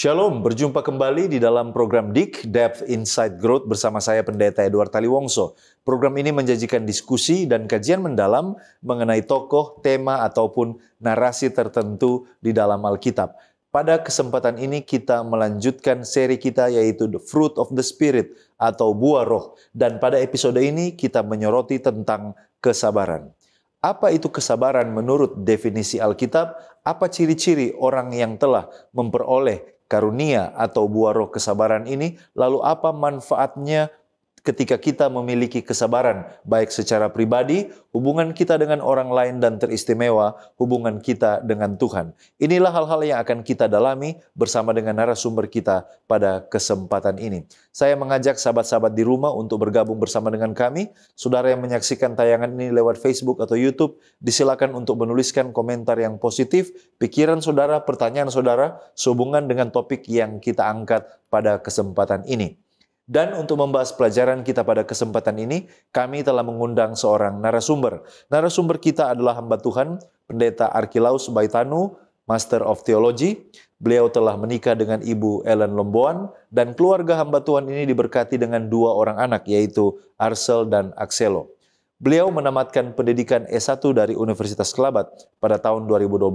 Shalom, berjumpa kembali di dalam program DIK, Depth Insight Growth bersama saya Pendeta Edward Taliwongso. Program ini menjanjikan diskusi dan kajian mendalam mengenai tokoh, tema, ataupun narasi tertentu di dalam Alkitab. Pada kesempatan ini kita melanjutkan seri kita yaitu The Fruit of the Spirit atau buah roh. Dan pada episode ini kita menyoroti tentang kesabaran. Apa itu kesabaran menurut definisi Alkitab? Apa ciri-ciri orang yang telah memperoleh karunia atau buah roh kesabaran ini? Lalu apa manfaatnya ketika kita memiliki kesabaran, baik secara pribadi, hubungan kita dengan orang lain, dan teristimewa hubungan kita dengan Tuhan. Inilah hal-hal yang akan kita dalami bersama dengan narasumber kita pada kesempatan ini. Saya mengajak sahabat-sahabat di rumah untuk bergabung bersama dengan kami. Saudara yang menyaksikan tayangan ini lewat Facebook atau YouTube, disilakan untuk menuliskan komentar yang positif, pikiran saudara, pertanyaan saudara, sehubungan dengan topik yang kita angkat pada kesempatan ini. Dan untuk membahas pelajaran kita pada kesempatan ini, kami telah mengundang seorang narasumber. Narasumber kita adalah hamba Tuhan, Pendeta Arkilaus Baitanu, Master of Theology. Beliau telah menikah dengan Ibu Ellen Lomboan, dan keluarga hamba Tuhan ini diberkati dengan 2 orang anak, yaitu Arcel dan Axelo. Beliau menamatkan pendidikan S1 dari Universitas Kelabat pada tahun 2012,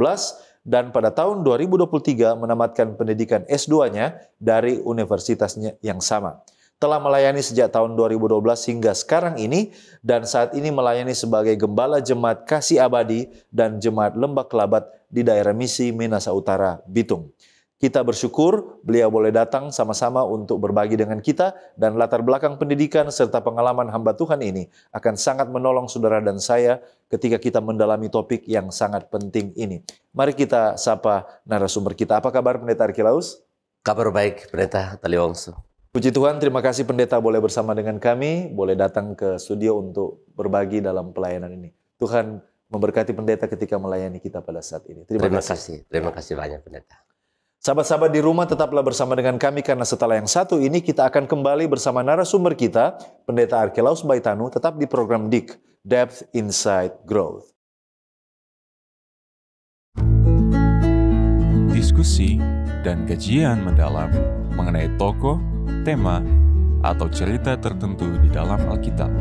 dan pada tahun 2023 menamatkan pendidikan S2-nya dari universitasnya yang sama. Telah melayani sejak tahun 2012 hingga sekarang ini, dan saat ini melayani sebagai Gembala Jemaat Kasih Abadi dan Jemaat Lembah Kelabat di daerah Misi Minasa Utara, Bitung. Kita bersyukur beliau boleh datang sama-sama untuk berbagi dengan kita, dan latar belakang pendidikan serta pengalaman hamba Tuhan ini akan sangat menolong saudara dan saya ketika kita mendalami topik yang sangat penting ini. Mari kita sapa narasumber kita. Apa kabar Pendeta Arkilaus? Kabar baik, Pendeta Taliwongso. Puji Tuhan, terima kasih Pendeta boleh bersama dengan kami, boleh datang ke studio untuk berbagi dalam pelayanan ini. Tuhan memberkati Pendeta ketika melayani kita pada saat ini. Terima kasih. Terima kasih banyak Pendeta. Sahabat-sahabat di rumah, tetaplah bersama dengan kami karena setelah yang satu ini kita akan kembali bersama narasumber kita, Pendeta Arkilaus Baitanu, tetap di program DIK, Depth Insight Growth. Diskusi dan kajian mendalam mengenai tokoh, tema, atau cerita tertentu di dalam Alkitab.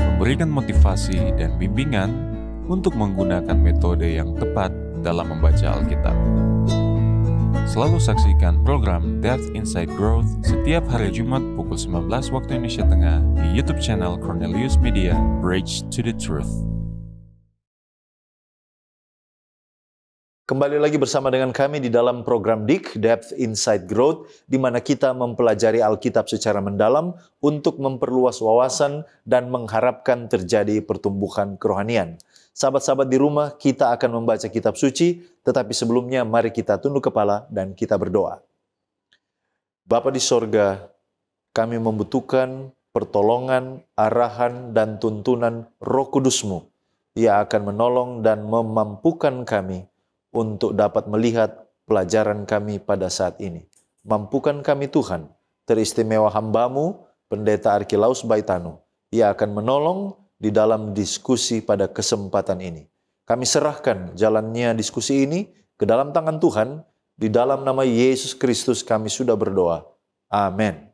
Memberikan motivasi dan bimbingan untuk menggunakan metode yang tepat dalam membaca Alkitab. Selalu saksikan program Depth Insight Growth setiap hari Jumat pukul 19 waktu Indonesia Tengah di YouTube channel Cornelius Media, Bridge to the Truth. Kembali lagi bersama dengan kami di dalam program DIK, Depth Insight Growth, di mana kita mempelajari Alkitab secara mendalam untuk memperluas wawasan dan mengharapkan terjadi pertumbuhan kerohanian. Sahabat-sahabat di rumah, kita akan membaca kitab suci, tetapi sebelumnya mari kita tunduk kepala dan kita berdoa. Bapa di sorga, kami membutuhkan pertolongan, arahan, dan tuntunan Roh Kudus-Mu. Ia akan menolong dan memampukan kami untuk dapat melihat pelajaran kami pada saat ini. Mampukan kami Tuhan, teristimewa hamba-Mu, Pendeta Arkilaus Baitanu. Ia akan menolong di dalam diskusi pada kesempatan ini. Kami serahkan jalannya diskusi ini ke dalam tangan Tuhan. Di dalam nama Yesus Kristus kami sudah berdoa. Amin.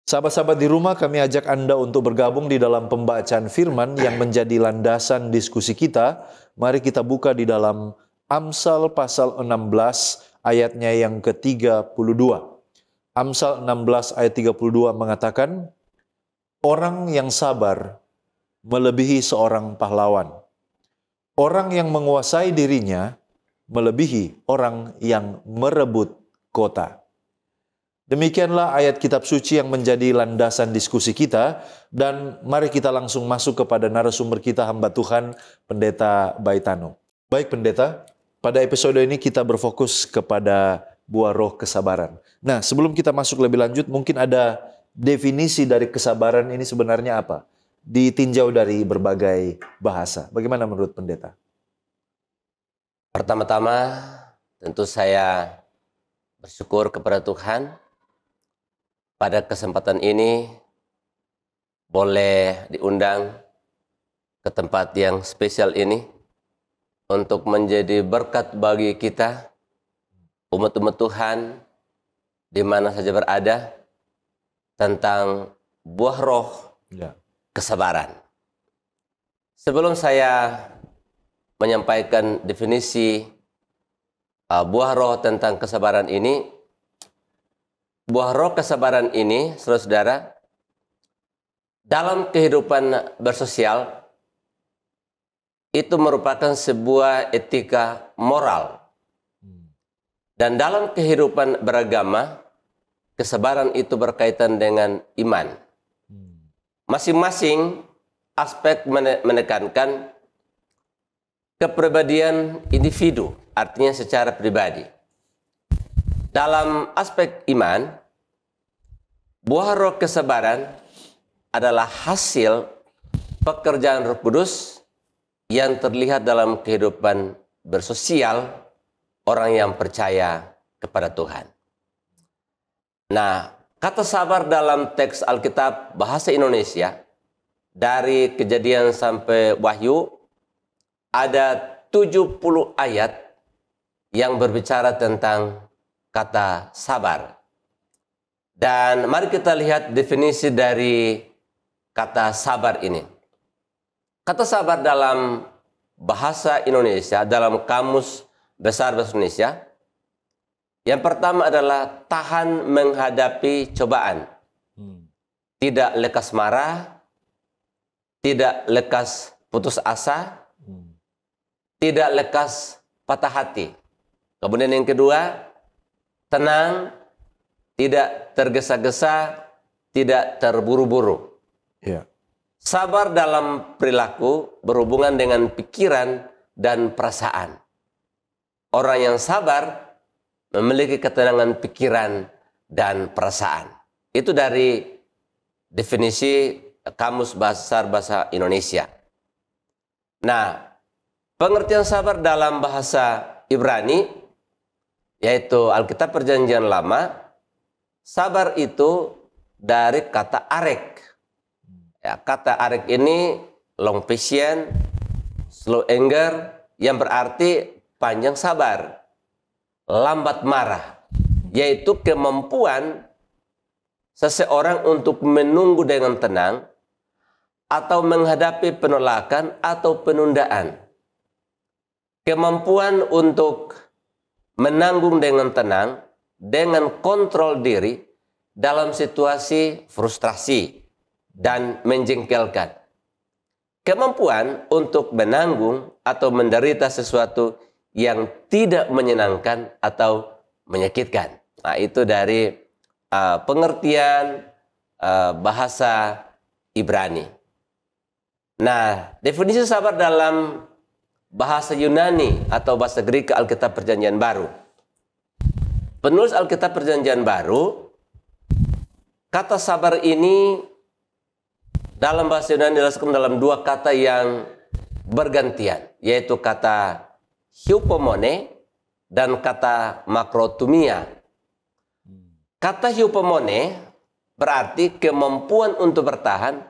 Sahabat-sahabat di rumah, kami ajak Anda untuk bergabung di dalam pembacaan firman yang menjadi landasan diskusi kita. Mari kita buka di dalam Amsal pasal 16 ayatnya yang ke-32. Amsal 16 ayat 32 mengatakan, orang yang sabar melebihi seorang pahlawan. Orang yang menguasai dirinya melebihi orang yang merebut kota. Demikianlah ayat kitab suci yang menjadi landasan diskusi kita, dan mari kita langsung masuk kepada narasumber kita, hamba Tuhan, Pendeta Baitanu. Baik Pendeta, pada episode ini kita berfokus kepada buah roh kesabaran. Nah, sebelum kita masuk lebih lanjut, mungkin ada definisi dari kesabaran ini sebenarnya apa? Ditinjau dari berbagai bahasa. Bagaimana menurut Pendeta? Pertama-tama, tentu saya bersyukur kepada Tuhan. Pada kesempatan ini boleh diundang ke tempat yang spesial ini untuk menjadi berkat bagi kita, umat-umat Tuhan, di mana saja berada, tentang buah roh kesabaran. Sebelum saya menyampaikan definisi buah roh tentang kesabaran ini, buah roh kesabaran ini, saudara-saudara, dalam kehidupan bersosial itu merupakan sebuah etika moral. Dan dalam kehidupan beragama, kesabaran itu berkaitan dengan iman. Masing-masing aspek menekankan kepribadian individu, artinya secara pribadi. Dalam aspek iman, buah roh kesabaran adalah hasil pekerjaan Roh Kudus yang terlihat dalam kehidupan bersosial orang yang percaya kepada Tuhan. Nah, kata sabar dalam teks Alkitab bahasa Indonesia dari Kejadian sampai Wahyu ada 70 ayat yang berbicara tentang kata sabar. Dan mari kita lihat definisi dari kata sabar ini. Kata sabar dalam bahasa Indonesia, dalam Kamus Besar Bahasa Indonesia, yang pertama adalah tahan menghadapi cobaan. Tidak lekas marah, tidak lekas putus asa, tidak lekas patah hati. Kemudian yang kedua, tenang, tidak tergesa-gesa, tidak terburu-buru. Sabar dalam perilaku berhubungan dengan pikiran dan perasaan. Orang yang sabar memiliki ketenangan pikiran dan perasaan. Itu dari definisi Kamus Besar Bahasa Indonesia. Nah, pengertian sabar dalam bahasa Ibrani, yaitu Alkitab Perjanjian Lama, sabar itu dari kata arek. Ya, kata arek ini long patient, slow anger, yang berarti panjang sabar, lambat marah, yaitu kemampuan seseorang untuk menunggu dengan tenang atau menghadapi penolakan atau penundaan. Kemampuan untuk menanggung dengan tenang, dengan kontrol diri dalam situasi frustrasi dan menjengkelkan. Kemampuan untuk menanggung atau menderita sesuatu yang tidak menyenangkan atau menyakitkan. Nah, itu dari pengertian bahasa Ibrani. Nah, definisi sabar dalam bahasa Yunani atau bahasa Greek Alkitab Perjanjian Baru. Penulis Alkitab Perjanjian Baru, kata sabar ini dalam bahasa Yunani dijelaskan dalam dua kata yang bergantian, yaitu kata hypomone dan kata makrotumia. Kata hypomone berarti kemampuan untuk bertahan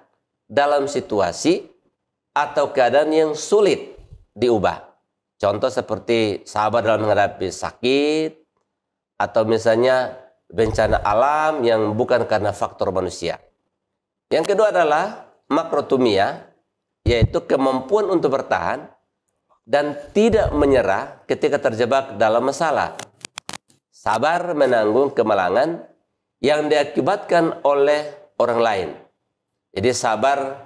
dalam situasi atau keadaan yang sulit diubah. Contoh seperti sabar dalam menghadapi sakit atau misalnya bencana alam yang bukan karena faktor manusia. Yang kedua adalah makrotumia, yaitu kemampuan untuk bertahan dan tidak menyerah ketika terjebak dalam masalah. Sabar menanggung kemalangan yang diakibatkan oleh orang lain. Jadi sabar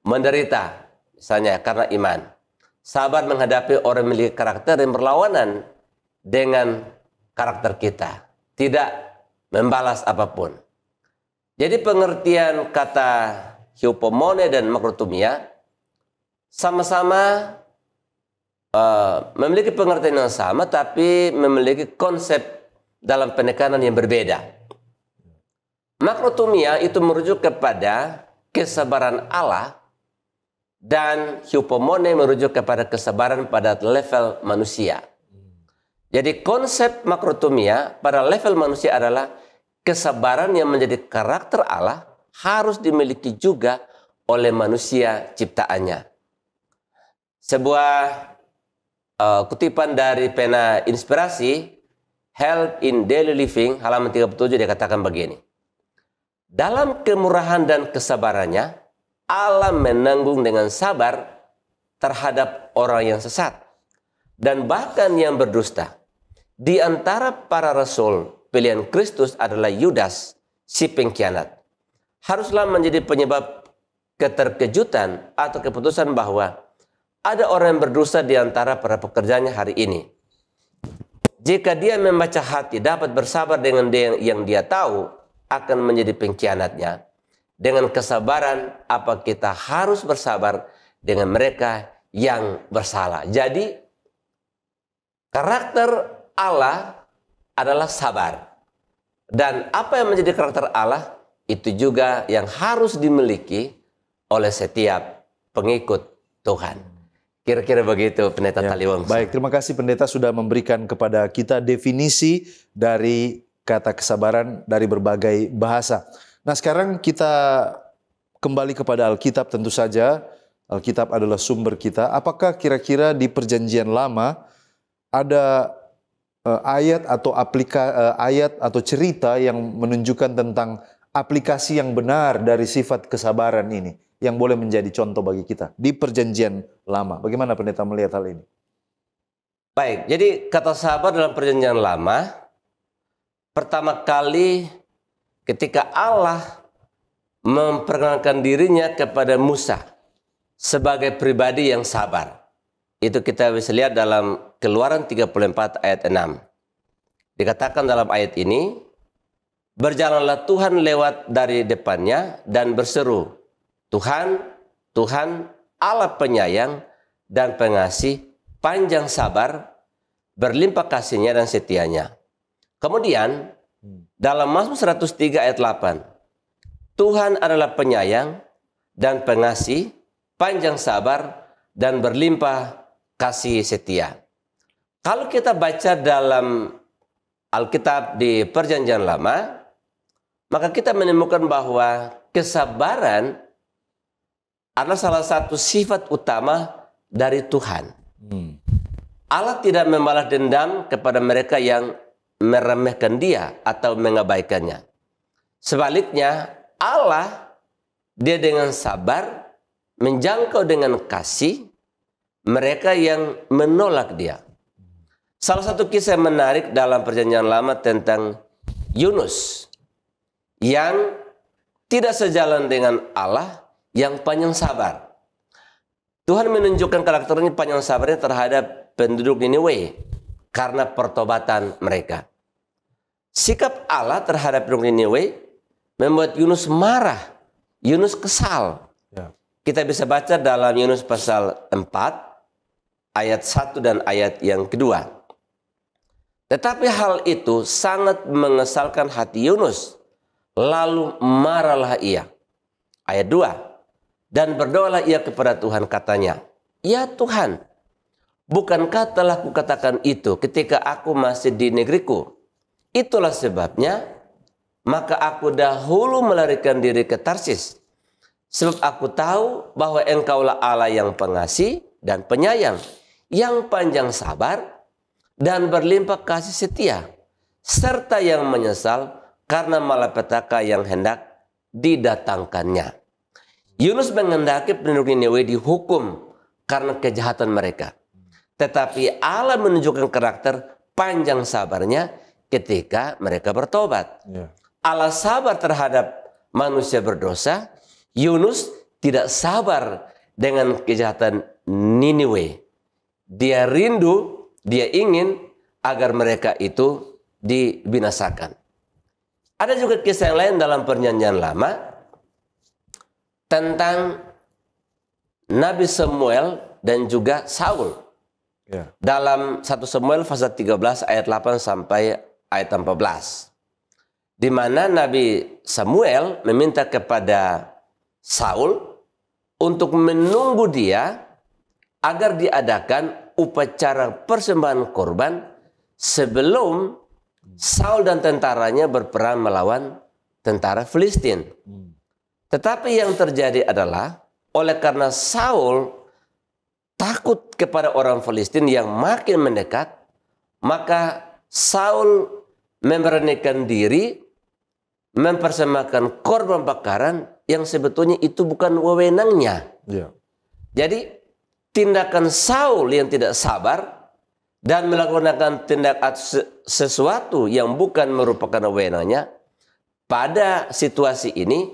menderita, misalnya karena iman. Sabar menghadapi orang memiliki karakter yang berlawanan dengan karakter kita. Tidak membalas apapun. Jadi pengertian kata hypomone dan makrotumia sama-sama memiliki pengertian yang sama, tapi memiliki konsep dalam penekanan yang berbeda. Makrotumia itu merujuk kepada kesabaran Allah dan hypomone merujuk kepada kesabaran pada level manusia. Jadi konsep makrotumia pada level manusia adalah kesabaran yang menjadi karakter Allah harus dimiliki juga oleh manusia ciptaannya. Sebuah kutipan dari pena inspirasi Help in Daily Living halaman 37 dia katakan begini. Dalam kemurahan dan kesabarannya, Allah menanggung dengan sabar terhadap orang yang sesat dan bahkan yang berdusta. Di antara para rasul, pilihan Kristus adalah Yudas, si pengkhianat. Haruslah menjadi penyebab keterkejutan atau keputusan bahwa ada orang yang berdosa di antara para pekerjanya hari ini. Jika dia membaca hati dapat bersabar dengan dia yang dia tahu akan menjadi pengkhianatnya. Dengan kesabaran apa kita harus bersabar dengan mereka yang bersalah. Jadi karakter Allah adalah sabar. Dan apa yang menjadi karakter Allah itu juga yang harus dimiliki oleh setiap pengikut Tuhan. Kira-kira begitu Pendeta Taliwangso. Baik, terima kasih Pendeta sudah memberikan kepada kita definisi dari kata kesabaran dari berbagai bahasa. Nah, sekarang kita kembali kepada Alkitab tentu saja. Alkitab adalah sumber kita. Apakah kira-kira di Perjanjian Lama ada ayat atau cerita yang menunjukkan tentang aplikasi yang benar dari sifat kesabaran ini yang boleh menjadi contoh bagi kita di Perjanjian Lama? Bagaimana Pendeta melihat hal ini? Baik, jadi kata sabar dalam Perjanjian Lama pertama kali ketika Allah memperkenalkan dirinya kepada Musa sebagai pribadi yang sabar. Itu kita bisa lihat dalam Keluaran 34 ayat 6. Dikatakan dalam ayat ini, berjalanlah Tuhan lewat dari depannya dan berseru, Tuhan, Tuhan, Allah penyayang dan pengasih, panjang sabar, berlimpah kasihnya dan setianya. Kemudian, dalam Mazmur 103 ayat 8, Tuhan adalah penyayang dan pengasih, panjang sabar, dan berlimpah kasih setia. Kalau kita baca dalam Alkitab di Perjanjian Lama, maka kita menemukan bahwa kesabaran adalah salah satu sifat utama dari Tuhan. Allah tidak membalas dendam kepada mereka yang meremehkan dia atau mengabaikannya. Sebaliknya, Allah, dia dengan sabar menjangkau dengan kasih mereka yang menolak dia. Salah satu kisah menarik dalam Perjanjian Lama tentang Yunus yang tidak sejalan dengan Allah yang panjang sabar. Tuhan menunjukkan karakternya panjang sabarnya terhadap penduduk Niniwe karena pertobatan mereka. Sikap Allah terhadap penduduk Niniwe membuat Yunus marah, Yunus kesal. Kita bisa baca dalam Yunus pasal 4 ayat 1 dan ayat yang kedua. Tetapi hal itu sangat mengesalkan hati Yunus. Lalu marahlah ia. Ayat 2. Dan berdoalah ia kepada Tuhan, katanya, ya Tuhan, bukankah telah kukatakan itu ketika aku masih di negeriku? Itulah sebabnya, maka aku dahulu melarikan diri ke Tarsis. Sebab aku tahu bahwa engkaulah Allah yang pengasih dan penyayang, yang panjang sabar dan berlimpah kasih setia, serta yang menyesal karena malapetaka yang hendak didatangkannya. Yunus menghendaki penduduk Niniwe dihukum karena kejahatan mereka. Tetapi Allah menunjukkan karakter panjang sabarnya ketika mereka bertobat. Allah sabar terhadap manusia berdosa. Yunus tidak sabar dengan kejahatan Niniwe. Dia rindu, dia ingin agar mereka itu dibinasakan. Ada juga kisah yang lain dalam Perjanjian Lama tentang Nabi Samuel dan juga Saul. Dalam 1 Samuel pasal 13 ayat 8 sampai ayat 14. Di mana Nabi Samuel meminta kepada Saul untuk menunggu dia agar diadakan upacara persembahan korban sebelum Saul dan tentaranya berperang melawan tentara Filistin. Tetapi yang terjadi adalah oleh karena Saul takut kepada orang Filistin yang makin mendekat, maka Saul memberanikan diri mempersembahkan korban bakaran yang sebetulnya itu bukan wewenangnya. Ya. Jadi tindakan Saul yang tidak sabar dan melakukan tindakan sesuatu yang bukan merupakan wewenangnya, pada situasi ini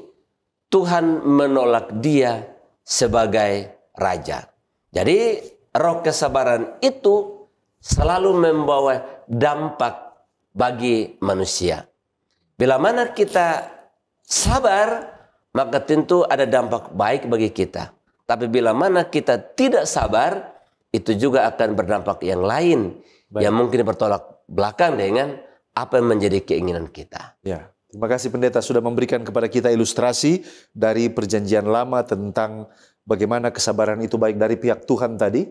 Tuhan menolak dia sebagai raja. Jadi roh kesabaran itu selalu membawa dampak bagi manusia. Bila mana kita sabar, maka tentu ada dampak baik bagi kita. Tapi bila mana kita tidak sabar, itu juga akan berdampak yang lain. Baik. Yang mungkin bertolak belakang dengan apa yang menjadi keinginan kita. Ya, terima kasih pendeta sudah memberikan kepada kita ilustrasi dari perjanjian lama tentang bagaimana kesabaran itu baik dari pihak Tuhan tadi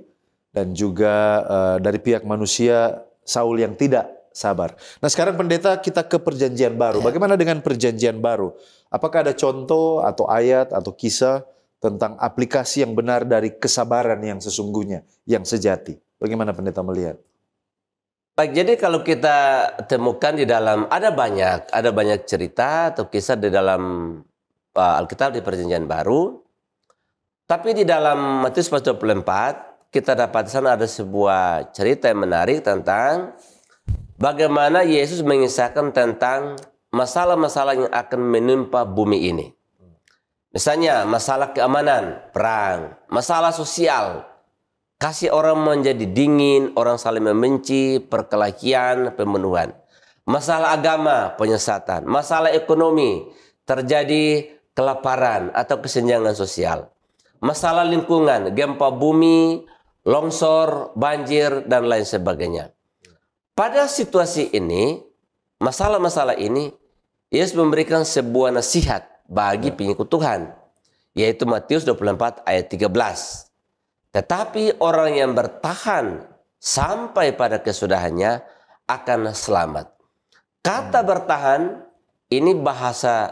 dan juga dari pihak manusia Saul yang tidak sabar. Nah sekarang pendeta kita ke perjanjian baru. Bagaimana dengan perjanjian baru? Apakah ada contoh atau ayat atau kisah tentang aplikasi yang benar dari kesabaran yang sesungguhnya, yang sejati? Bagaimana pendeta melihat? Baik, jadi kalau kita temukan di dalam, ada banyak cerita atau kisah di dalam Alkitab di perjanjian baru. Tapi di dalam Matius pasal 24, kita dapat di sana ada sebuah cerita yang menarik tentang bagaimana Yesus mengisahkan tentang masalah-masalah yang akan menimpa bumi ini. Misalnya masalah keamanan, perang, masalah sosial, kasih orang menjadi dingin, orang saling membenci, perkelahian, pembunuhan. Masalah agama, penyesatan. Masalah ekonomi, terjadi kelaparan atau kesenjangan sosial. Masalah lingkungan, gempa bumi, longsor, banjir, dan lain sebagainya. Pada situasi ini, masalah-masalah ini, Yesus memberikan sebuah nasihat bagi pengikut Tuhan, yaitu Matius 24 ayat 13. Tetapi orang yang bertahan sampai pada kesudahannya akan selamat. Kata bertahan ini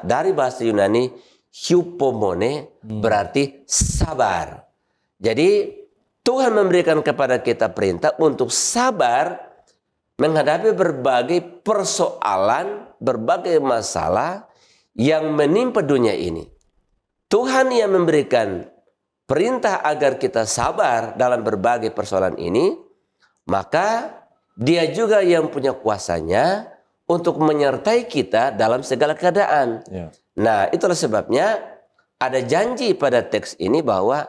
dari bahasa Yunani hypomone, berarti sabar. Jadi Tuhan memberikan kepada kita perintah untuk sabar menghadapi berbagai persoalan, berbagai masalah yang menimpa dunia ini. Tuhan yang memberikan perintah agar kita sabar dalam berbagai persoalan ini, maka Dia juga yang punya kuasanya untuk menyertai kita dalam segala keadaan. Ya. Nah, itulah sebabnya ada janji pada teks ini bahwa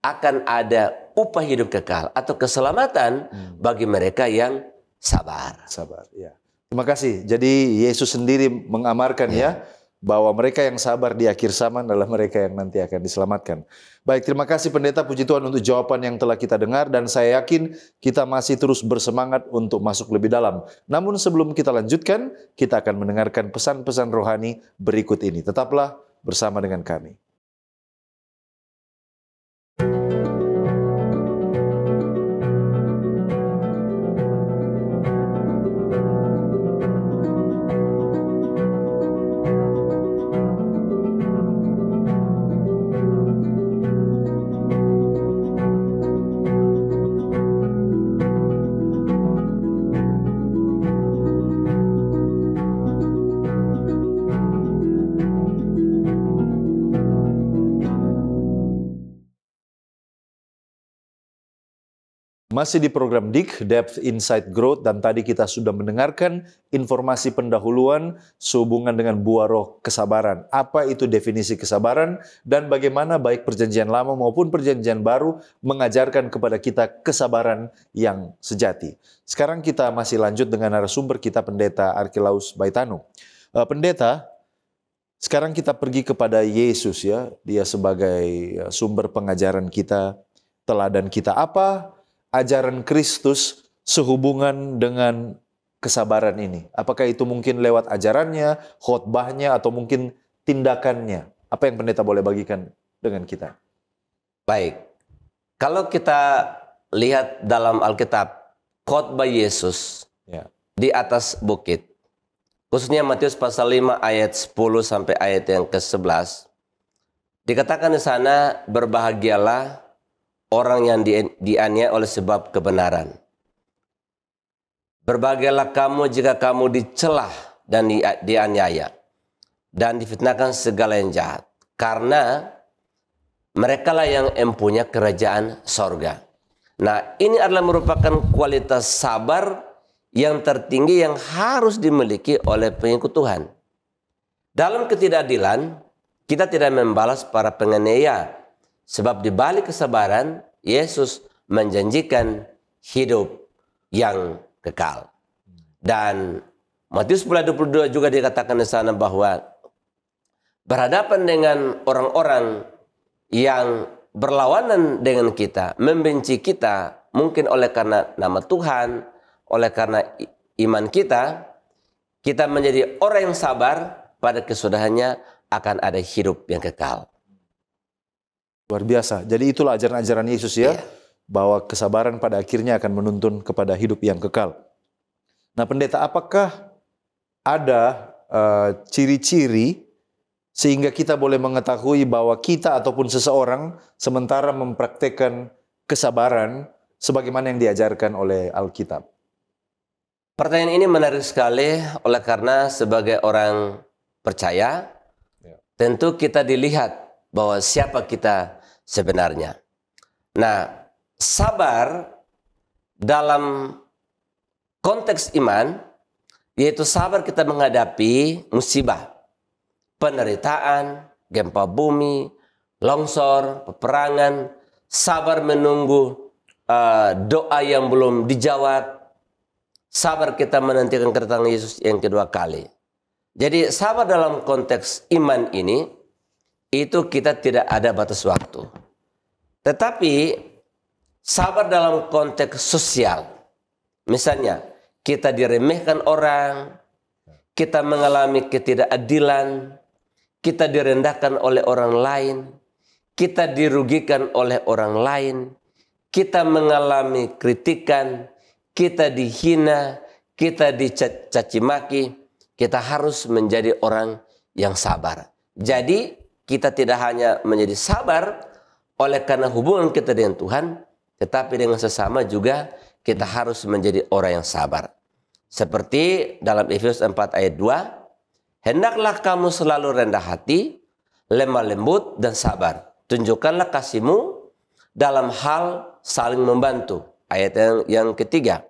akan ada upah hidup kekal atau keselamatan bagi mereka yang sabar. Sabar, ya. Terima kasih. Jadi Yesus sendiri mengamarkan ya bahwa mereka yang sabar di akhir zaman adalah mereka yang nanti akan diselamatkan. Baik, terima kasih pendeta, puji Tuhan untuk jawaban yang telah kita dengar dan saya yakin kita masih terus bersemangat untuk masuk lebih dalam. Namun sebelum kita lanjutkan, kita akan mendengarkan pesan-pesan rohani berikut ini. Tetaplah bersama dengan kami. Masih di program DIK, Depth Insight Growth, dan tadi kita sudah mendengarkan informasi pendahuluan sehubungan dengan buah roh kesabaran. Apa itu definisi kesabaran dan bagaimana baik perjanjian lama maupun perjanjian baru mengajarkan kepada kita kesabaran yang sejati. Sekarang kita masih lanjut dengan narasumber kita, Pendeta Archelaus Baitano. Pendeta, sekarang kita pergi kepada Yesus ya, Dia sebagai sumber pengajaran kita, teladan kita. Apa ajaran Kristus sehubungan dengan kesabaran ini? Apakah itu mungkin lewat ajarannya, khotbahnya, atau mungkin tindakannya? Apa yang pendeta boleh bagikan dengan kita? Baik, kalau kita lihat dalam Alkitab, khotbah Yesus di atas bukit, khususnya Matius pasal 5 ayat 10 sampai ayat yang ke-11, dikatakan di sana, berbahagialah orang yang dianiaya oleh sebab kebenaran. Berbagailah kamu jika kamu dicelah dan dianiaya dan difitnahkan segala yang jahat, karena merekalah yang mempunyai kerajaan sorga. Nah, ini adalah merupakan kualitas sabar yang tertinggi yang harus dimiliki oleh pengikut Tuhan. Dalam ketidakadilan, kita tidak membalas para penganiaya, sebab di balik kesabaran, Yesus menjanjikan hidup yang kekal. Dan Matius 10:22 juga dikatakan di sana bahwa berhadapan dengan orang-orang yang berlawanan dengan kita, membenci kita, mungkin oleh karena nama Tuhan, oleh karena iman kita, kita menjadi orang yang sabar, pada kesudahannya akan ada hidup yang kekal. Luar biasa. Jadi itulah ajaran-ajaran Yesus ya, bahwa kesabaran pada akhirnya akan menuntun kepada hidup yang kekal. Nah, pendeta, apakah ada ciri-ciri sehingga kita boleh mengetahui bahwa kita ataupun seseorang sementara mempraktekkan kesabaran sebagaimana yang diajarkan oleh Alkitab? Pertanyaan ini menarik sekali, oleh karena sebagai orang percaya, tentu kita dilihat bahwa siapa kita sebenarnya. Nah, sabar dalam konteks iman, yaitu sabar kita menghadapi musibah, penderitaan, gempa bumi, longsor, peperangan, sabar menunggu doa yang belum dijawab, sabar kita menantikan kedatangan Yesus yang kedua kali. Jadi sabar dalam konteks iman ini, itu kita tidak ada batas waktu. Tetapi sabar dalam konteks sosial, misalnya kita diremehkan orang, kita mengalami ketidakadilan, kita direndahkan oleh orang lain, kita dirugikan oleh orang lain, kita mengalami kritikan, kita dihina, kita dicaci maki, kita harus menjadi orang yang sabar. Jadi kita tidak hanya menjadi sabar oleh karena hubungan kita dengan Tuhan, tetapi dengan sesama juga kita harus menjadi orang yang sabar. Seperti dalam Efesus 4 ayat 2, hendaklah kamu selalu rendah hati, lemah lembut dan sabar. Tunjukkanlah kasihmu dalam hal saling membantu. Ayat yang ketiga.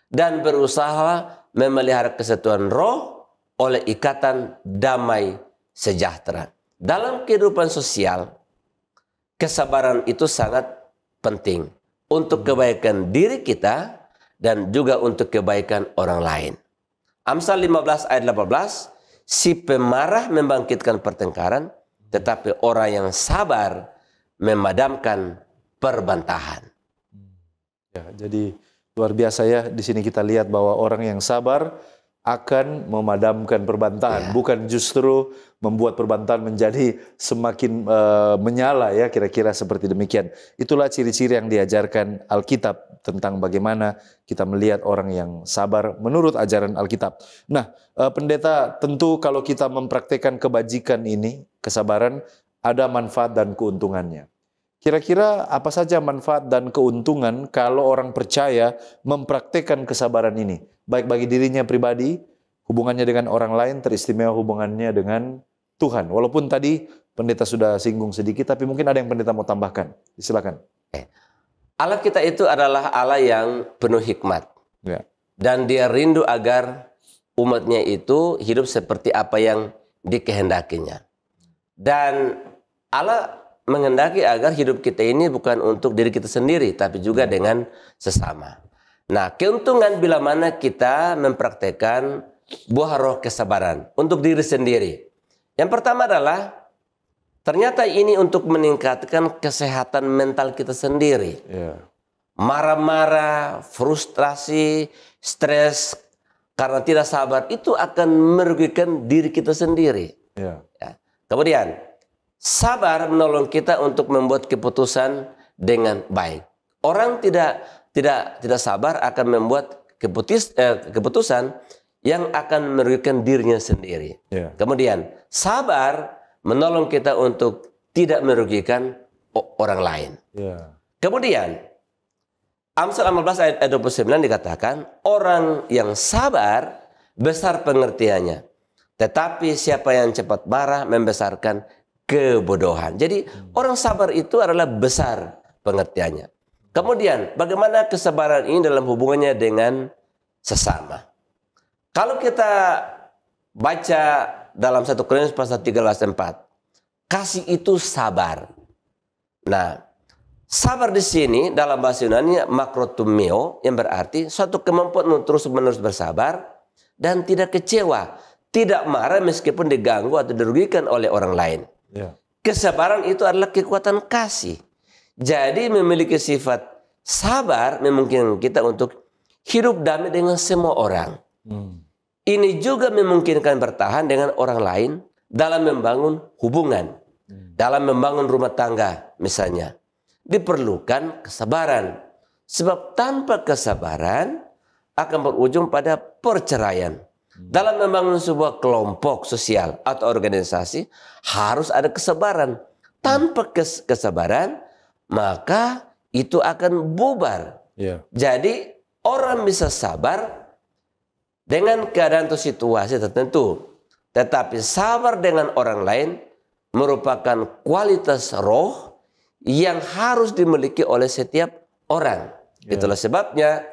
Dan berusaha memelihara kesatuan roh oleh ikatan damai sejahtera. Dalam kehidupan sosial, kesabaran itu sangat penting untuk kebaikan diri kita dan juga untuk kebaikan orang lain. Amsal 15 ayat 18, si pemarah membangkitkan pertengkaran, tetapi orang yang sabar memadamkan perbantahan. Ya, jadi luar biasa ya, di sini kita lihat bahwa orang yang sabar akan memadamkan perbantahan, bukan justru membuat perbantahan menjadi semakin menyala ya, kira-kira seperti demikian. Itulah ciri-ciri yang diajarkan Alkitab tentang bagaimana kita melihat orang yang sabar menurut ajaran Alkitab. Nah, pendeta, tentu kalau kita mempraktekkan kebajikan ini, kesabaran, ada manfaat dan keuntungannya. Kira-kira apa saja manfaat dan keuntungan kalau orang percaya mempraktekkan kesabaran ini? Baik bagi dirinya pribadi, hubungannya dengan orang lain, teristimewa hubungannya dengan Tuhan. Walaupun tadi pendeta sudah singgung sedikit, tapi mungkin ada yang pendeta mau tambahkan. Silakan. Allah kita itu adalah Allah yang penuh hikmat. Ya. Dan dia rindu agar umatnya itu hidup seperti apa yang dikehendakinya. Dan Allah menghendaki agar hidup kita ini bukan untuk diri kita sendiri, tapi juga dengan sesama. Nah, keuntungan bila mana kita mempraktekkan buah roh kesabaran untuk diri sendiri. Yang pertama adalah, ternyata ini untuk meningkatkan kesehatan mental kita sendiri. Marah-marah, frustrasi, stres, karena tidak sabar, itu akan merugikan diri kita sendiri. Ya. Kemudian, sabar menolong kita untuk membuat keputusan dengan baik. Orang tidak sabar akan membuat keputusan yang akan merugikan dirinya sendiri. Kemudian sabar menolong kita untuk tidak merugikan orang lain. Kemudian Amsal 14 ayat 29 dikatakan, orang yang sabar besar pengertiannya, tetapi siapa yang cepat marah membesarkan kebodohan. Jadi orang sabar itu adalah besar pengertiannya. Kemudian bagaimana kesabaran ini dalam hubungannya dengan sesama? Kalau kita baca dalam 1 Korintus pasal 13:4, kasih itu sabar. Nah, sabar di sini dalam bahasa Yunani makrotumeo, yang berarti suatu kemampuan untuk terus-menerus bersabar dan tidak kecewa, tidak marah meskipun diganggu atau dirugikan oleh orang lain. Kesabaran itu adalah kekuatan kasih. Jadi memiliki sifat sabar memungkinkan kita untuk hidup damai dengan semua orang. Ini juga memungkinkan bertahan dengan orang lain dalam membangun hubungan, dalam membangun rumah tangga misalnya. Diperlukan kesabaran. Sebab tanpa kesabaran akan berujung pada perceraian. Dalam membangun sebuah kelompok sosial atau organisasi harus ada kesabaran. Tanpa kesabaran maka itu akan bubar. Jadi orang bisa sabar dengan keadaan atau situasi tertentu. Tetapi sabar dengan orang lain merupakan kualitas roh yang harus dimiliki oleh setiap orang. Itulah sebabnya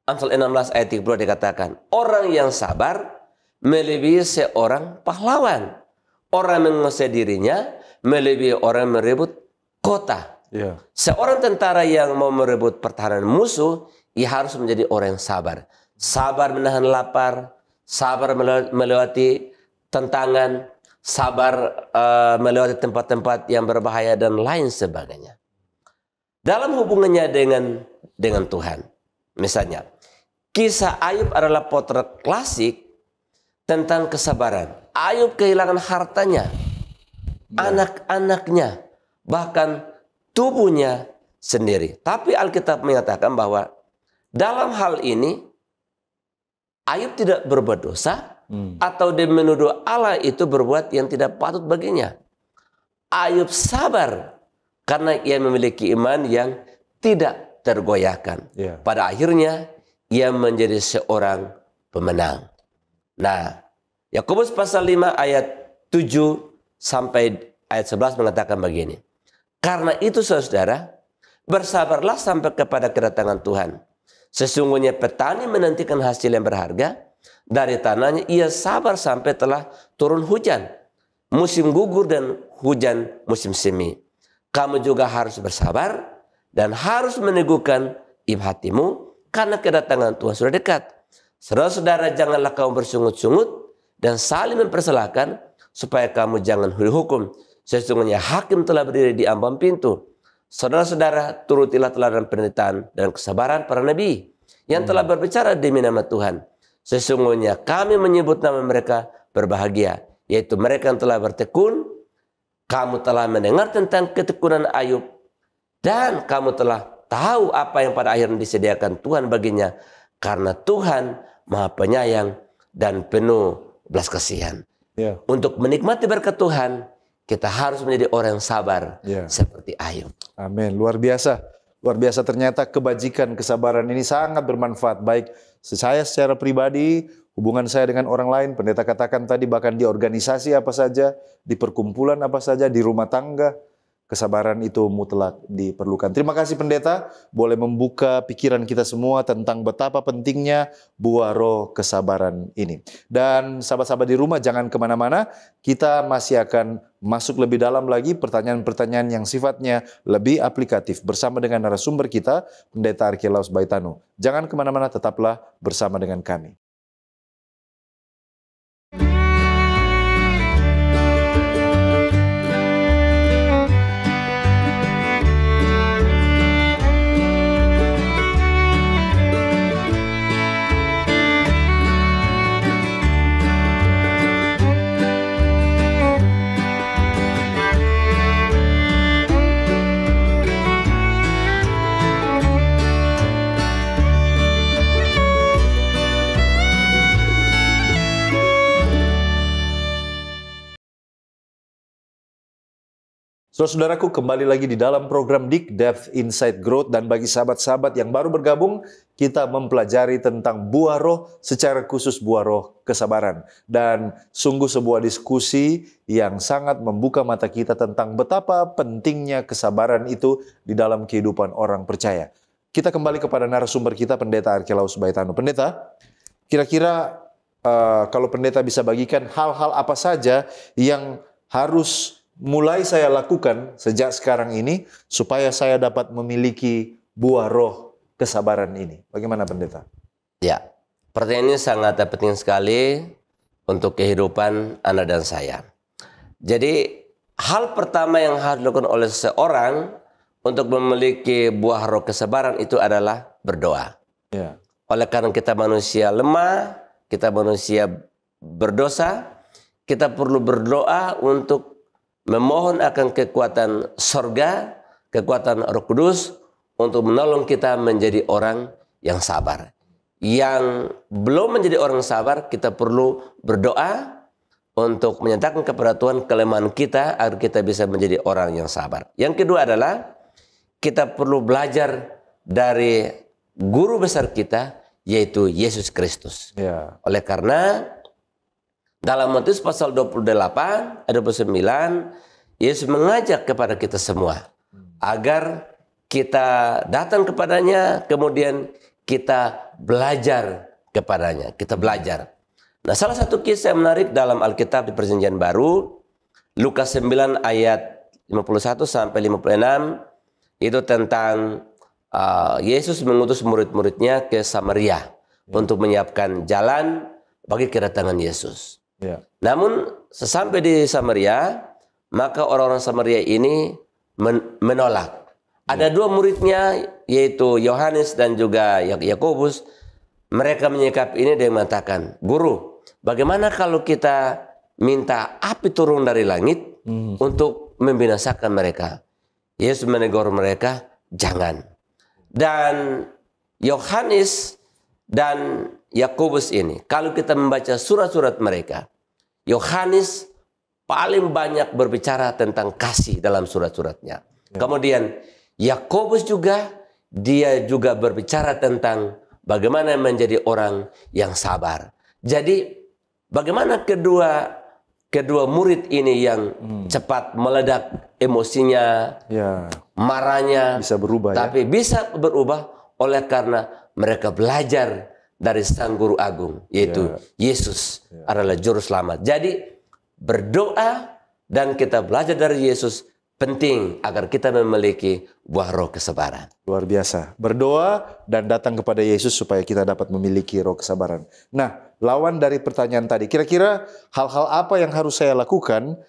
Amsal 16 ayat 30 dikatakan, orang yang sabar melebihi seorang pahlawan. Orang yang menguasai dirinya melebihi orang yang merebut kota. Seorang tentara yang mau merebut pertahanan musuh, ia harus menjadi orang yang sabar. Sabar menahan lapar, sabar melewati tantangan, sabar melewati tempat-tempat yang berbahaya dan lain sebagainya. Dalam hubungannya dengan Tuhan, misalnya, kisah Ayub adalah potret klasik tentang kesabaran. Ayub kehilangan hartanya, anak-anaknya, bahkan tubuhnya sendiri. Tapi Alkitab menyatakan bahwa dalam hal ini Ayub tidak berbuat dosa atau dia menuduh Allah itu berbuat yang tidak patut baginya. Ayub sabar karena ia memiliki iman yang tidak tergoyahkan. Pada akhirnya ia menjadi seorang pemenang. Nah, Yakobus pasal 5 ayat 7 sampai ayat 11 mengatakan begini. Karena itu saudara, bersabarlah sampai kepada kedatangan Tuhan. Sesungguhnya petani menantikan hasil yang berharga dari tanahnya, ia sabar sampai telah turun hujan, musim gugur dan hujan musim semi. Kamu juga harus bersabar dan harus meneguhkan iman hatimu karena kedatangan Tuhan sudah dekat. Saudara-saudara, janganlah kamu bersungut-sungut dan saling mempersalahkan supaya kamu jangan dihukum. Sesungguhnya hakim telah berdiri di ambang pintu. Saudara-saudara, turutilah teladan penderitaan dan kesabaran para nabi yang telah berbicara demi nama Tuhan. Sesungguhnya kami menyebut nama mereka berbahagia, yaitu mereka yang telah bertekun. Kamu telah mendengar tentang ketekunan Ayub, dan kamu telah tahu apa yang pada akhirnya disediakan Tuhan baginya, karena Tuhan Maha Penyayang dan penuh belas kasihan. Untuk menikmati berkat Tuhan, kita harus menjadi orang yang sabar seperti Ayub. Amin. Luar biasa. Luar biasa, ternyata kebajikan, kesabaran ini sangat bermanfaat. Baik saya secara pribadi, hubungan saya dengan orang lain, pendeta katakan tadi, bahkan di organisasi apa saja, di perkumpulan apa saja, di rumah tangga. Kesabaran itu mutlak diperlukan. Terima kasih pendeta, boleh membuka pikiran kita semua tentang betapa pentingnya buah roh kesabaran ini. Dan sahabat-sahabat di rumah jangan kemana-mana, kita masih akan masuk lebih dalam lagi pertanyaan-pertanyaan yang sifatnya lebih aplikatif bersama dengan narasumber kita, Pendeta Archelaus Baitano. Jangan kemana-mana, tetaplah bersama dengan kami. Saudara-saudaraku, kembali lagi di dalam program DIK, Depth Insight Growth. Dan bagi sahabat-sahabat yang baru bergabung, kita mempelajari tentang buah roh, secara khusus buah roh kesabaran. Dan sungguh sebuah diskusi yang sangat membuka mata kita tentang betapa pentingnya kesabaran itu di dalam kehidupan orang percaya. Kita kembali kepada narasumber kita, Pendeta Archelaus Baitano. Pendeta, kira-kira kalau pendeta bisa bagikan hal-hal apa saja yang harus mulai saya lakukan sejak sekarang ini supaya saya dapat memiliki buah roh kesabaran ini. Bagaimana pendeta? Ya, pertanyaan ini sangat penting sekali untuk kehidupan Anda dan saya. Jadi hal pertama yang harus dilakukan oleh seseorang untuk memiliki buah roh kesabaran itu adalah berdoa. Ya. Oleh karena kita manusia lemah, kita manusia berdosa, kita perlu berdoa untuk memohon akan kekuatan sorga, kekuatan Roh Kudus untuk menolong kita menjadi orang yang sabar. Yang belum menjadi orang sabar, kita perlu berdoa untuk menyatakan kepada Tuhan kelemahan kita agar kita bisa menjadi orang yang sabar. Yang kedua adalah kita perlu belajar dari guru besar kita, yaitu Yesus Kristus. Ya. Oleh karena dalam Matius pasal 28 ayat 29, Yesus mengajak kepada kita semua agar kita datang kepadanya, kemudian kita belajar kepadanya. Kita belajar. Nah, salah satu kisah yang menarik dalam Alkitab di Perjanjian Baru, Lukas 9 ayat 51 sampai 56, itu tentang Yesus mengutus murid-muridnya ke Samaria untuk menyiapkan jalan bagi kedatangan Yesus. Ya. Namun sesampai di Samaria, maka orang-orang Samaria ini menolak. Ada dua muridnya, yaitu Yohanes dan juga Yakobus. Mereka menyikapi ini dengan mengatakan, "Guru, bagaimana kalau kita minta api turun dari langit untuk membinasakan mereka?" Yesus menegur mereka, "Jangan." Dan Yohanes dan Yakobus ini, kalau kita membaca surat-surat mereka, Yohanes paling banyak berbicara tentang kasih dalam surat-suratnya. Kemudian Yakobus juga, dia juga berbicara tentang bagaimana menjadi orang yang sabar. Jadi bagaimana kedua murid ini yang cepat meledak emosinya, marahnya, Bisa berubah, tapi bisa berubah oleh karena mereka belajar dari Sang Guru Agung, yaitu Yesus adalah Juru Selamat. Jadi berdoa dan kita belajar dari Yesus penting agar kita memiliki buah roh kesabaran. Luar biasa. Berdoa dan datang kepada Yesus supaya kita dapat memiliki roh kesabaran. Nah, lawan dari pertanyaan tadi, kira-kira hal-hal apa yang harus saya lakukan,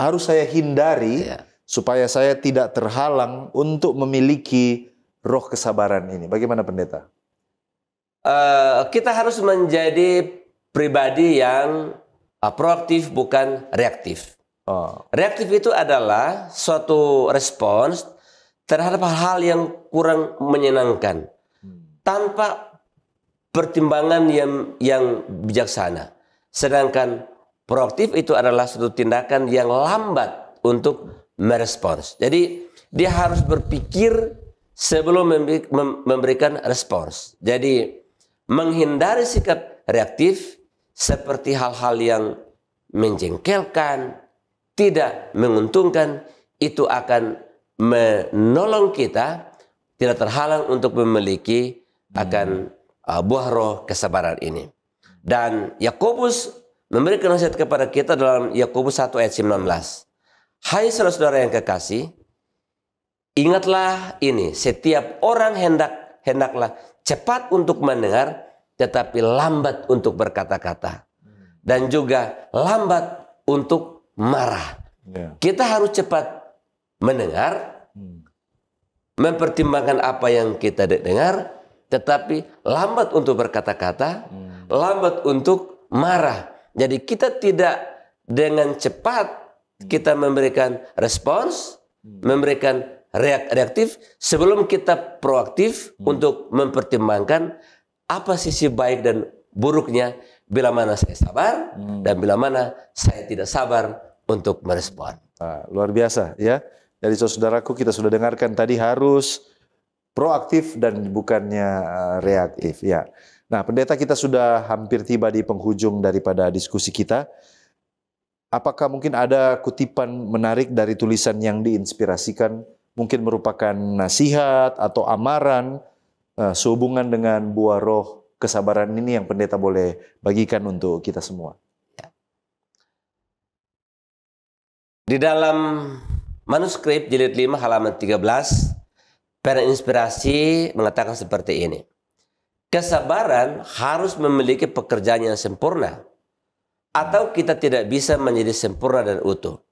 harus saya hindari supaya saya tidak terhalang untuk memiliki roh kesabaran ini. Bagaimana pendeta? Kita harus menjadi pribadi yang proaktif, bukan reaktif. Reaktif itu adalah suatu respons terhadap hal-hal yang kurang menyenangkan tanpa pertimbangan yang bijaksana. Sedangkan proaktif itu adalah suatu tindakan yang lambat untuk merespons. Jadi dia harus berpikir sebelum memberikan respons. Jadi menghindari sikap reaktif seperti hal-hal yang menjengkelkan, tidak menguntungkan, itu akan menolong kita tidak terhalang untuk memiliki akan buah roh kesabaran ini. Dan Yakobus memberikan nasihat kepada kita dalam Yakobus 1 ayat 19. Hai saudara-saudara yang kekasih, ingatlah ini, setiap orang hendaklah cepat untuk mendengar, tetapi lambat untuk berkata-kata. Dan juga lambat untuk marah. Kita harus cepat mendengar, mempertimbangkan apa yang kita dengar, tetapi lambat untuk berkata-kata, lambat untuk marah. Jadi kita tidak dengan cepat kita memberikan respons, memberikan reaktif sebelum kita proaktif untuk mempertimbangkan apa sisi baik dan buruknya, bila mana saya sabar dan bila mana saya tidak sabar untuk merespon. Nah, luar biasa ya. Jadi saudaraku, kita sudah dengarkan tadi harus proaktif dan bukannya reaktif ya. Nah, pendeta, kita sudah hampir tiba di penghujung daripada diskusi kita. Apakah mungkin ada kutipan menarik dari tulisan yang diinspirasikan, mungkin merupakan nasihat atau amaran sehubungan dengan buah roh kesabaran ini yang pendeta boleh bagikan untuk kita semua? Di dalam manuskrip jilid 5 halaman 13, perinspirasi mengatakan seperti ini. Kesabaran harus memiliki pekerjaan yang sempurna, atau kita tidak bisa menjadi sempurna dan utuh.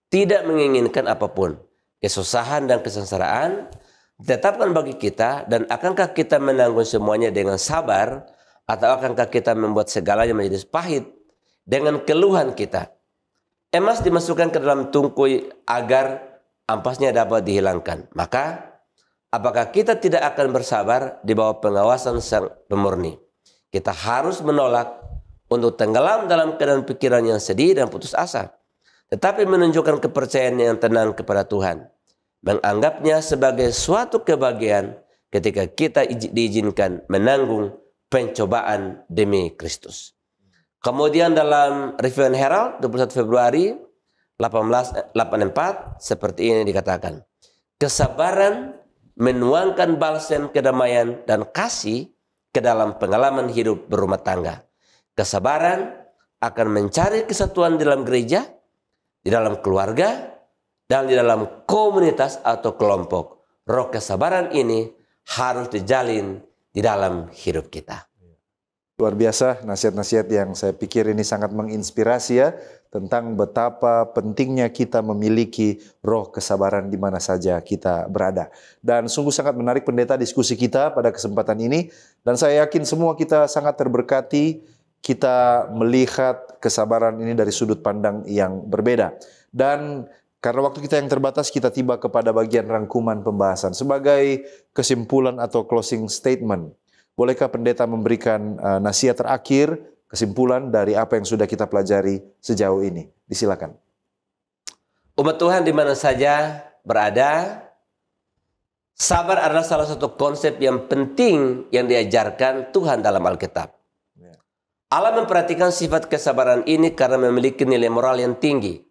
Tidak menginginkan apapun, kesusahan dan kesengsaraan ditetapkan bagi kita, dan akankah kita menanggung semuanya dengan sabar, atau akankah kita membuat segalanya menjadi pahit dengan keluhan kita? Emas dimasukkan ke dalam tungku agar ampasnya dapat dihilangkan. Maka, apakah kita tidak akan bersabar di bawah pengawasan Sang Pemurni? Kita harus menolak untuk tenggelam dalam keadaan pikiran yang sedih dan putus asa, tetapi menunjukkan kepercayaan yang tenang kepada Tuhan, menganggapnya sebagai suatu kebahagiaan ketika kita diizinkan menanggung pencobaan demi Kristus. Kemudian dalam Review and Herald 21 Februari 1884 seperti ini dikatakan. Kesabaran menuangkan balsam kedamaian dan kasih ke dalam pengalaman hidup berumah tangga. Kesabaran akan mencari kesatuan di dalam gereja, di dalam keluarga, dan di dalam komunitas atau kelompok. Roh kesabaran ini harus dijalin di dalam hidup kita. Luar biasa nasihat-nasihat yang saya pikir ini sangat menginspirasi ya, tentang betapa pentingnya kita memiliki roh kesabaran di mana saja kita berada. Dan sungguh sangat menarik pendeta diskusi kita pada kesempatan ini, dan saya yakin semua kita sangat terberkati, kita melihat kesabaran ini dari sudut pandang yang berbeda. Dan karena waktu kita yang terbatas, kita tiba kepada bagian rangkuman pembahasan sebagai kesimpulan atau closing statement. Bolehkah pendeta memberikan nasihat terakhir, kesimpulan dari apa yang sudah kita pelajari sejauh ini? Disilakan. Umat Tuhan di mana saja berada, sabar adalah salah satu konsep yang penting yang diajarkan Tuhan dalam Alkitab. Allah memperhatikan sifat kesabaran ini karena memiliki nilai moral yang tinggi.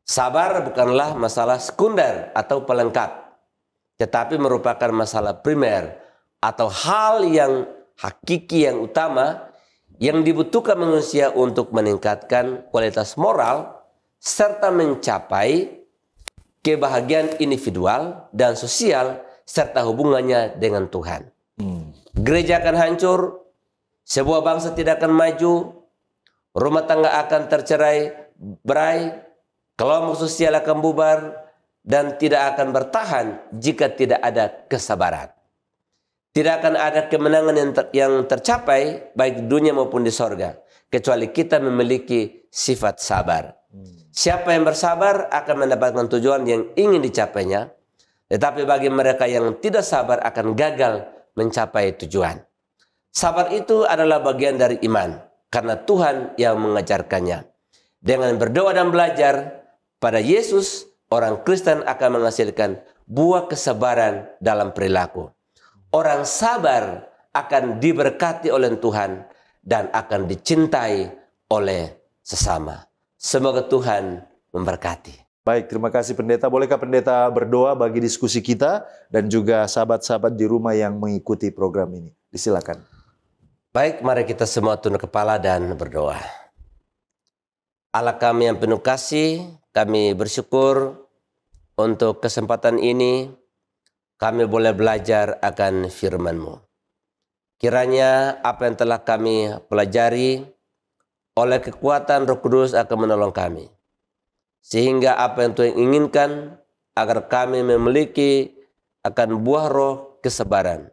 Sabar bukanlah masalah sekunder atau pelengkap, tetapi merupakan masalah primer atau hal yang hakiki yang utama yang dibutuhkan manusia untuk meningkatkan kualitas moral serta mencapai kebahagiaan individual dan sosial serta hubungannya dengan Tuhan. Gereja akan hancur, sebuah bangsa tidak akan maju, rumah tangga akan tercerai-berai, kelompok sosial akan bubar, dan tidak akan bertahan jika tidak ada kesabaran. Tidak akan ada kemenangan yang tercapai baik di dunia maupun di sorga, kecuali kita memiliki sifat sabar. Siapa yang bersabar akan mendapatkan tujuan yang ingin dicapainya, tetapi bagi mereka yang tidak sabar akan gagal mencapai tujuan. Sabar itu adalah bagian dari iman, karena Tuhan yang mengajarkannya. Dengan berdoa dan belajar pada Yesus, orang Kristen akan menghasilkan buah kesabaran dalam perilaku. Orang sabar akan diberkati oleh Tuhan dan akan dicintai oleh sesama. Semoga Tuhan memberkati. Baik, terima kasih pendeta. Bolehkah pendeta berdoa bagi diskusi kita dan juga sahabat-sahabat di rumah yang mengikuti program ini? Disilakan. Baik, mari kita semua tunduk kepala dan berdoa. Allah kami yang penuh kasih, kami bersyukur untuk kesempatan ini. Kami boleh belajar akan firman-Mu. Kiranya apa yang telah kami pelajari oleh kekuatan Roh Kudus akan menolong kami. Sehingga apa yang Tuhan inginkan agar kami memiliki akan buah roh kesabaran.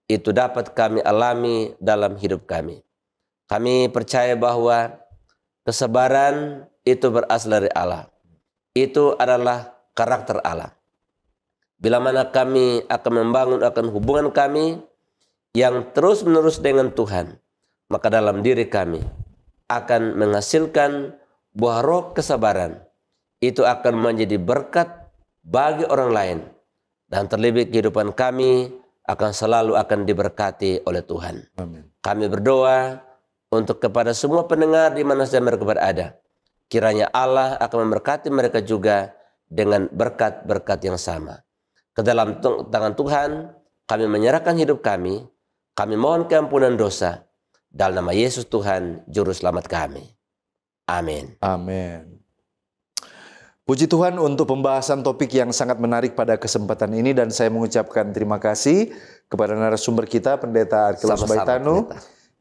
Itu dapat kami alami dalam hidup kami. Kami percaya bahwa kesabaran itu berasal dari Allah. Itu adalah karakter Allah. Bila mana kami akan membangun akan hubungan kami yang terus-menerus dengan Tuhan, maka dalam diri kami akan menghasilkan buah roh kesabaran itu akan menjadi berkat bagi orang lain. Dan terlebih kehidupan kami selalu akan diberkati oleh Tuhan. Amin. Kami berdoa untuk kepada semua pendengar di mana saja mereka berada. Kiranya Allah akan memberkati mereka juga dengan berkat-berkat yang sama. Ke dalam tangan Tuhan kami menyerahkan hidup kami. Kami mohon keampunan dosa. Dalam nama Yesus Tuhan, Juru Selamat kami. Amin. Amin. Puji Tuhan untuk pembahasan topik yang sangat menarik pada kesempatan ini, dan saya mengucapkan terima kasih kepada narasumber kita, Pendeta Arkelos Baitanu,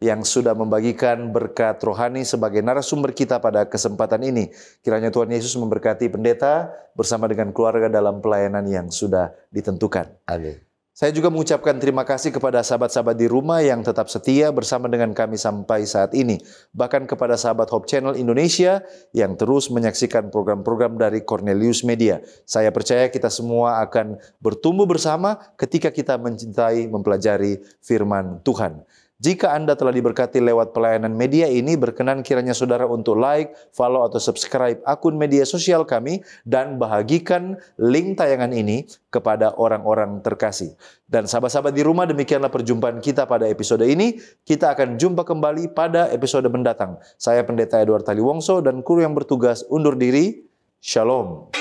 yang sudah membagikan berkat rohani sebagai narasumber kita pada kesempatan ini. Kiranya Tuhan Yesus memberkati pendeta bersama dengan keluarga dalam pelayanan yang sudah ditentukan. Amin. Saya juga mengucapkan terima kasih kepada sahabat-sahabat di rumah yang tetap setia bersama dengan kami sampai saat ini. Bahkan kepada sahabat Hope Channel Indonesia yang terus menyaksikan program-program dari Cornelius Media. Saya percaya kita semua akan bertumbuh bersama ketika kita mencintai, mempelajari firman Tuhan. Jika Anda telah diberkati lewat pelayanan media ini, berkenan kiranya saudara untuk like, follow, atau subscribe akun media sosial kami dan bahagikan link tayangan ini kepada orang-orang terkasih. Dan sahabat-sahabat di rumah, demikianlah perjumpaan kita pada episode ini. Kita akan jumpa kembali pada episode mendatang. Saya Pendeta Edward Taliwongso dan kru yang bertugas undur diri. Shalom.